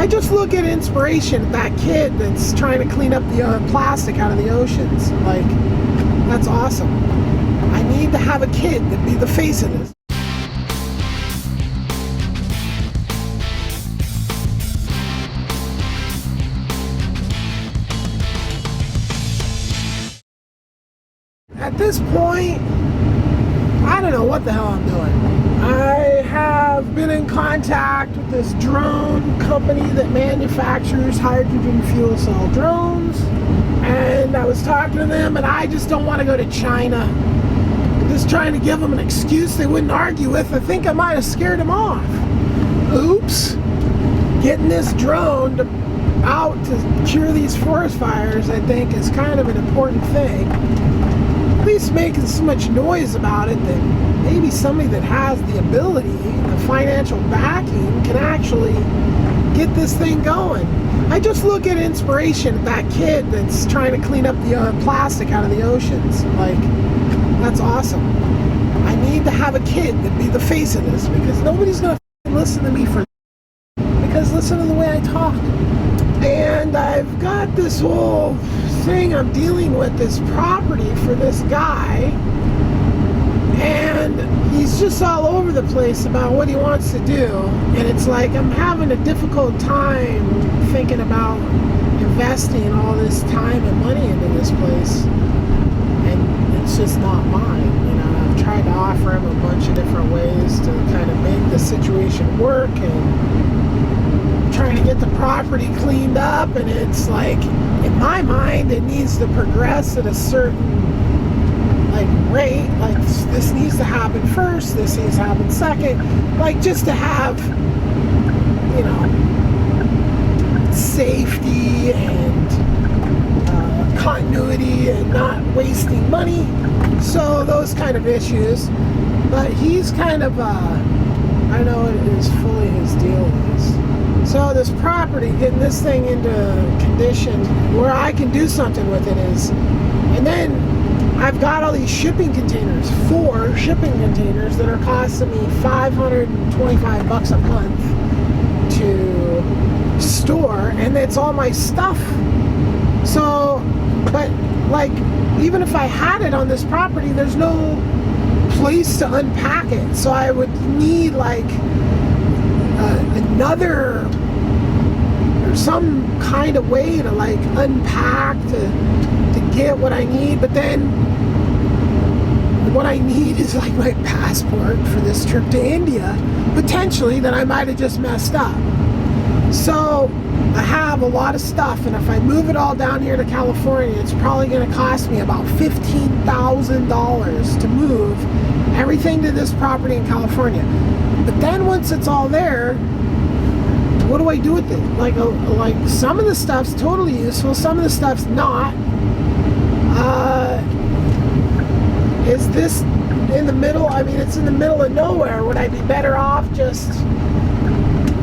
I just look at inspiration at that kid that's trying to clean up the plastic out of the oceans. Like, that's awesome. I need to have a kid that be the face of this. At this point, I don't know what the hell I'm doing. I have been in contact with this drone company that manufactures hydrogen fuel cell drones, and I was talking to them, and I just don't want to go to China. I'm just trying to give them an excuse they wouldn't argue with. I think I might have scared them off. Oops. Getting this drone out to cure these forest fires, I think, is kind of an important thing. At least making so much noise about it that maybe somebody that has the ability, the financial backing, can actually get this thing going. I just look at inspiration at that kid that's trying to clean up the plastic out of the oceans. Like, that's awesome. I need to have a kid that be the face of this, because nobody's going to listen to me for because listen to the way I talk. And I've got this whole thing I'm dealing with, this property for this guy, and he's just all over the place about what he wants to do, and it's like I'm having a difficult time thinking about investing all this time and money into this place, and it's just not mine. You know, I've tried to offer him a bunch of different ways to kind of make the situation work, and trying to get the property cleaned up, and it's like, in my mind, it needs to progress at a certain rate. Like, this needs to happen first, this needs to happen second, like, just to have, you know, safety and continuity and not wasting money. So those kind of issues. But he's kind of I know it is fully his deal is. So this property, getting this thing into condition where I can do something with it is, and then I've got all these shipping containers, 4 shipping containers that are costing me $525 a month to store, and it's all my stuff. So, but like, even if I had it on this property, there's no place to unpack it. So I would need like another, or some kind of way to like unpack to get what I need. But then what I need is like my passport for this trip to India, potentially, that I might have just messed up. So I have a lot of stuff, and if I move it all down here to California, it's probably going to cost me about $15,000 to move everything to this property in California. But then once it's all there, what do I do with it? Like some of the stuff's totally useful, some of the stuff's not. Is this in the middle? I mean, it's in the middle of nowhere. Would I be better off just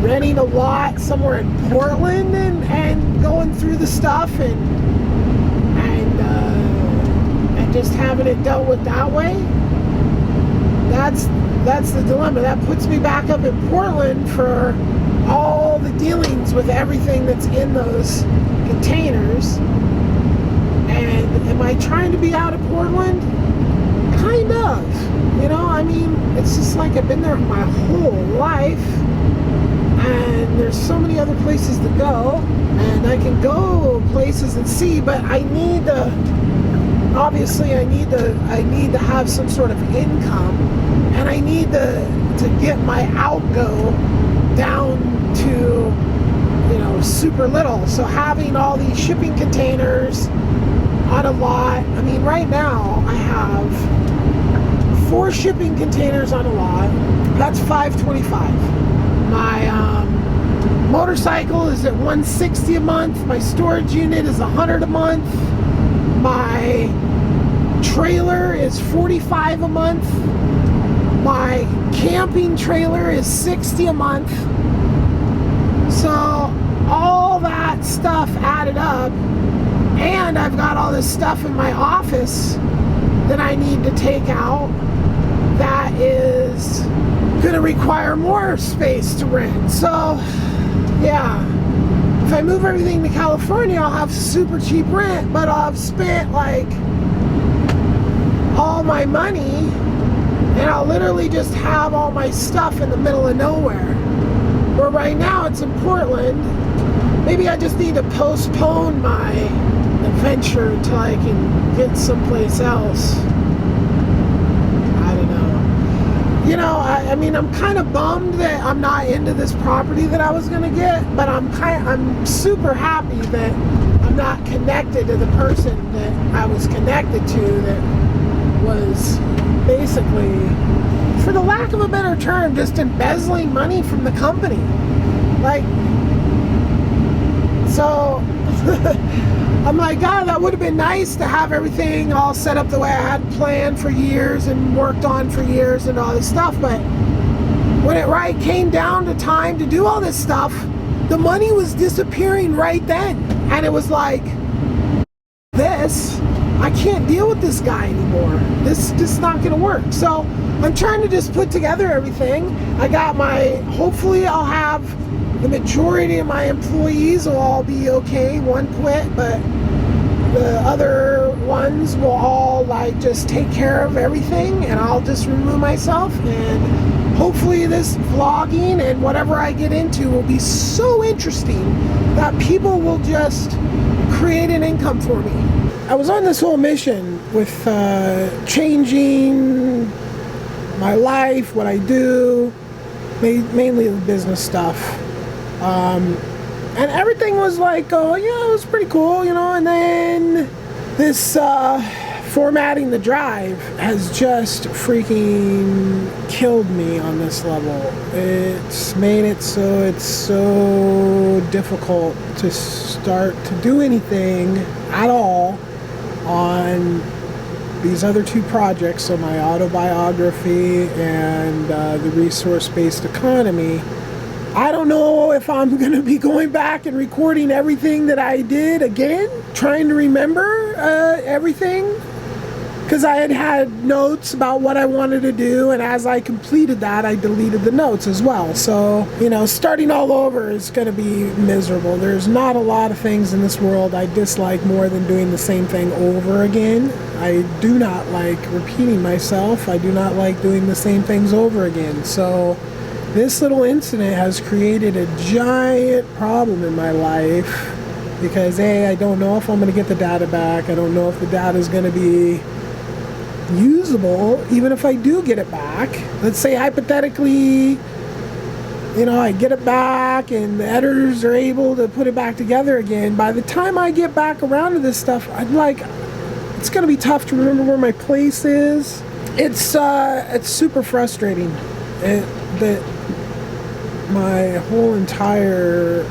renting a lot somewhere in Portland and going through the stuff and just having it dealt with that way? That's the dilemma. That puts me back up in Portland for all the dealings with everything that's in those containers. And am I trying to be out of Portland? Kind of. You know, I mean, it's just like I've been there my whole life, and there's so many other places to go, and I can go places and see, but I need to, obviously I need to have some sort of income, and I need to get my outgo down to, you know, super little. So having all these shipping containers on a lot, I mean, right now I have 4 shipping containers on a lot. That's $525. My motorcycle is at $160 a month. My storage unit is $100 a month. My trailer is $45 a month. My camping trailer is $60 a month. So all that stuff added up, and I've got all this stuff in my office that I need to take out that is going to require more space to rent. So yeah, move everything to California, I'll have super cheap rent, but I'll have spent like all my money, and I'll literally just have all my stuff in the middle of nowhere. Where right now it's in Portland. Maybe I just need to postpone my adventure until I can get someplace else. I don't know. You know, I mean, I'm kind of bummed that I'm not into this property that I was gonna get, but I'm super happy that I'm not connected to the person that I was connected to, that was basically, for the lack of a better term, just embezzling money from the company. Like, so I'm like, God, that would have been nice to have everything all set up the way I had planned for years and worked on for years and all this stuff. But when it came down to time to do all this stuff, the money was disappearing right then. And it was like, I can't deal with this guy anymore. This is just not gonna work. So I'm trying to just put together everything. I got hopefully I'll have the majority of my employees will all be okay. One quit, but the other ones will all like just take care of everything, and I'll just remove myself. And hopefully this vlogging and whatever I get into will be so interesting that people will just create an income for me. I was on this whole mission with changing my life, what I do, mainly the business stuff. And everything was like, oh yeah, it was pretty cool, you know. And then this formatting the drive has just freaking killed me on this level. It's made it so it's so difficult to start to do anything at all on these other two projects, so my autobiography and the resource-based economy. I don't know if I'm going to be going back and recording everything that I did again, trying to remember everything, because I had notes about what I wanted to do, and as I completed that, I deleted the notes as well. So, you know, starting all over is going to be miserable. There's not a lot of things in this world I dislike more than doing the same thing over again. I do not like repeating myself. I do not like doing the same things over again. So this little incident has created a giant problem in my life because A, I don't know if I'm going to get the data back. I don't know if the data is going to be usable, even if I do get it back. Let's say hypothetically, you know, I get it back and the editors are able to put it back together again. By the time I get back around to this stuff, it's going to be tough to remember where my place is. It's super frustrating. That my whole entire,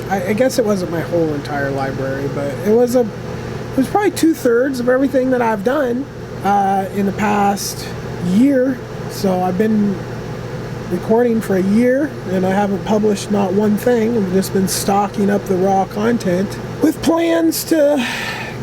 I guess it wasn't my whole entire library, but it was probably 2/3 of everything that I've done in the past year. So I've been recording for a year and I haven't published not one thing. I've just been stocking up the raw content with plans to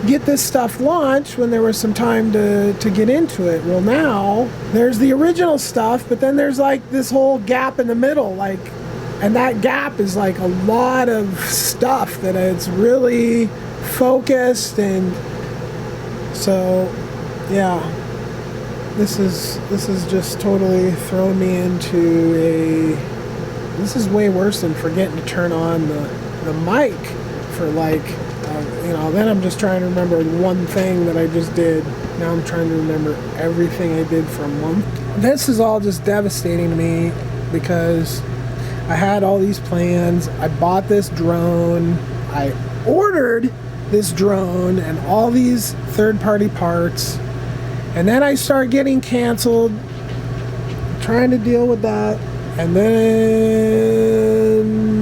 get this stuff launched when there was some time to get into it. Well, now there's the original stuff, but then there's like this whole gap in the middle, and that gap is like a lot of stuff that it's really focused. And so yeah, this is just totally thrown me into this is way worse than forgetting to turn on the mic for then I'm just trying to remember one thing that I just did. Now I'm trying to remember everything I did for a month. This is all just devastating to me because I had all these plans. I bought this drone. I ordered this drone and all these third-party parts. And then I start getting canceled, trying to deal with that. And then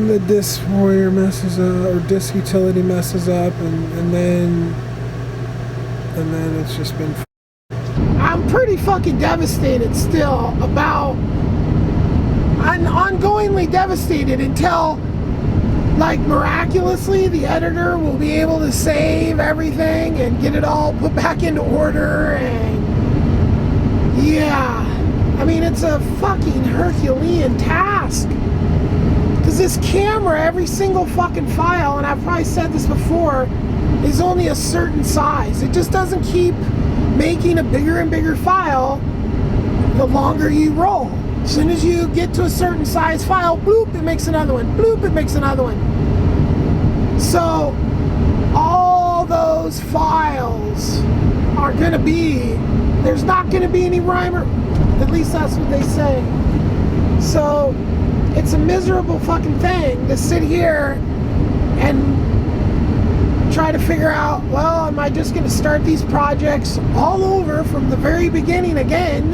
the disk warrior messes up, or disk utility messes up, and then it's just been. I'm pretty fucking devastated still about. I'm ongoingly devastated until, like, miraculously the editor will be able to save everything and get it all put back into order. And yeah, I mean, it's a fucking Herculean task. Because Because this camera, every single fucking file, and I've probably said this before, is only a certain size. It just doesn't keep making a bigger and bigger file the longer you roll. As soon as you get to a certain size file, bloop, it makes another one. Bloop, it makes another one. So all those files are gonna be, there's not gonna be any rhyme, at least that's what they say. So it's a miserable fucking thing to sit here and try to figure out, well, am I just gonna start these projects all over from the very beginning again,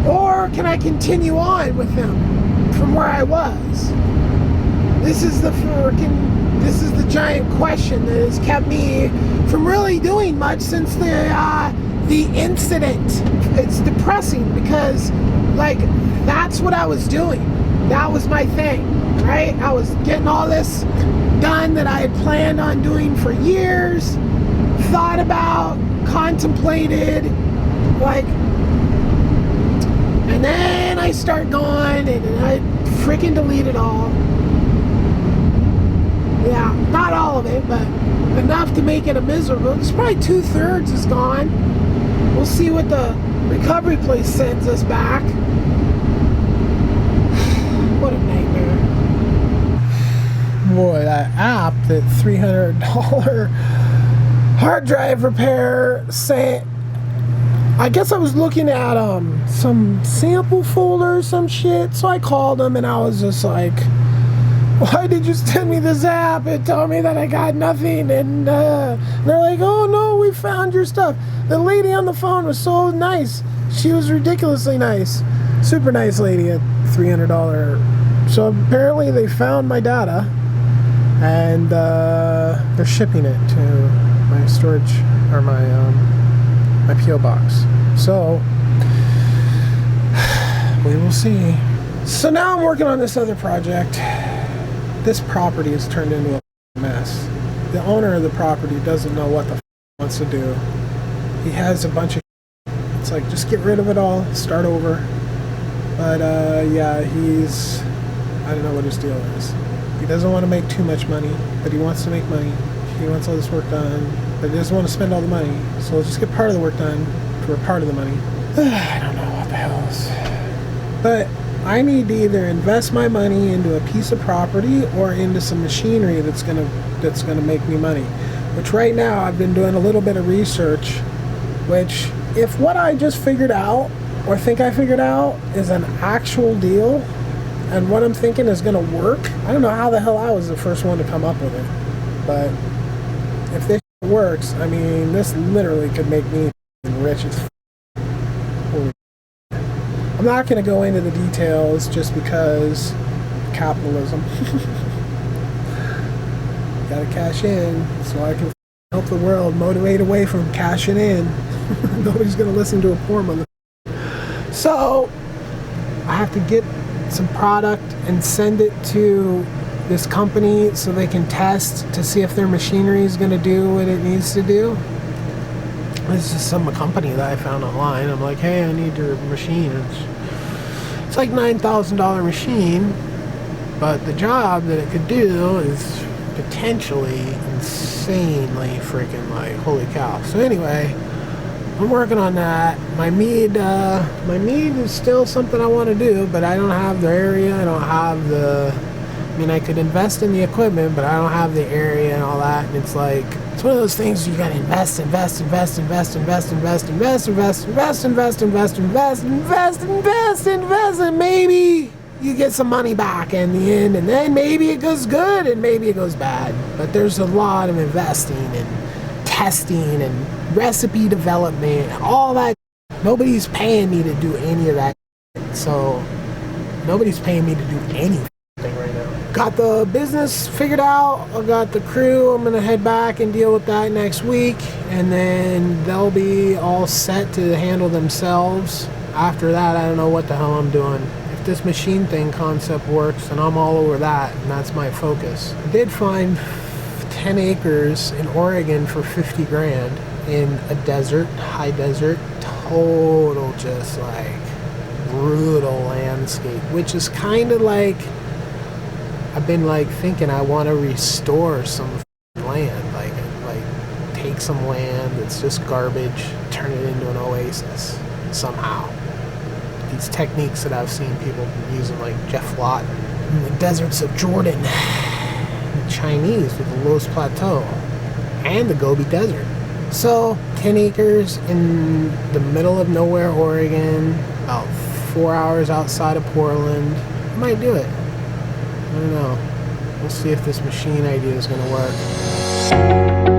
or can I continue on with them from where I was? This is the giant question that has kept me from really doing much since the incident. It's depressing because, like, that's what I was doing. That was my thing, right? I was getting all this done that I had planned on doing for years, thought about, contemplated, like, and then I start going and I freaking delete it all. Yeah, not all of it, but enough to make it a miserable. It's probably 2/3 is gone. We'll see what the recovery place sends us back. What a nightmare. Boy, that app, that $300 hard drive repair, say, I guess I was looking at some sample folder or some shit, so I called them and I was just like, why did you send me this app? It told me that I got nothing, and they're like, oh no, we found your stuff. The lady on the phone was so nice. She was ridiculously nice. Super nice lady at $300. So apparently they found my data, and they're shipping it to my storage, or my P.O. box. So we will see. So now I'm working on this other project. This property has turned into a mess. The owner of the property doesn't know what the wants to do. He has a bunch of, it's like, just get rid of it all, start over. But yeah, I don't know what his deal is. He doesn't want to make too much money, but he wants to make money. He wants all this work done, but he doesn't want to spend all the money. So let's just get part of the work done for part of the money. I don't know what the hell is. But I need to either invest my money into a piece of property or into some machinery that's gonna make me money. Which right now I've been doing a little bit of research, which if what I just figured out or think I figured out is an actual deal and what I'm thinking is gonna work, I don't know how the hell I was the first one to come up with it. But if this works, I mean, this literally could make me rich as holy. I'm not going to go into the details just because capitalism. Gotta cash in so I can help the world motivate away from cashing in. Nobody's going to listen to a poor mother. So I have to get some product and send it to this company so they can test to see if their machinery is going to do what it needs to do. It's just some company that I found online. I'm like, hey, I need your machine. It's like $9,000 machine, but the job that it could do is potentially insanely freaking, like, holy cow. So anyway, I'm working on that. My mead is still something I want to do, but I don't have the area. I don't have the, I mean, I could invest in the equipment, but I don't have the area and all that. And it's like, it's one of those things you gotta invest, and maybe you get some money back in the end, and then maybe it goes good and maybe it goes bad. But there's a lot of investing and testing and recipe development, all that. Nobody's paying me to do any of that. So nobody's paying me to do anything right now. Got the business figured out. I got the crew. I'm gonna head back and deal with that next week, and then they'll be all set to handle themselves. After that, I don't know what the hell I'm doing. If this machine thing concept works, and I'm all over that, and that's my focus. I did find 10 acres in Oregon for 50 grand in a desert, high desert, total just like brutal landscape, which is kind of like I've been like thinking I want to restore some land, like take some land that's just garbage, turn it into an oasis somehow. These techniques that I've seen people using, like Jeff Lott in the deserts of Jordan, the Chinese with the Loess Plateau, and the Gobi Desert. So 10 acres in the middle of nowhere, Oregon, about 4 hours outside of Portland. I might do it. I don't know. We'll see if this machine idea is going to work.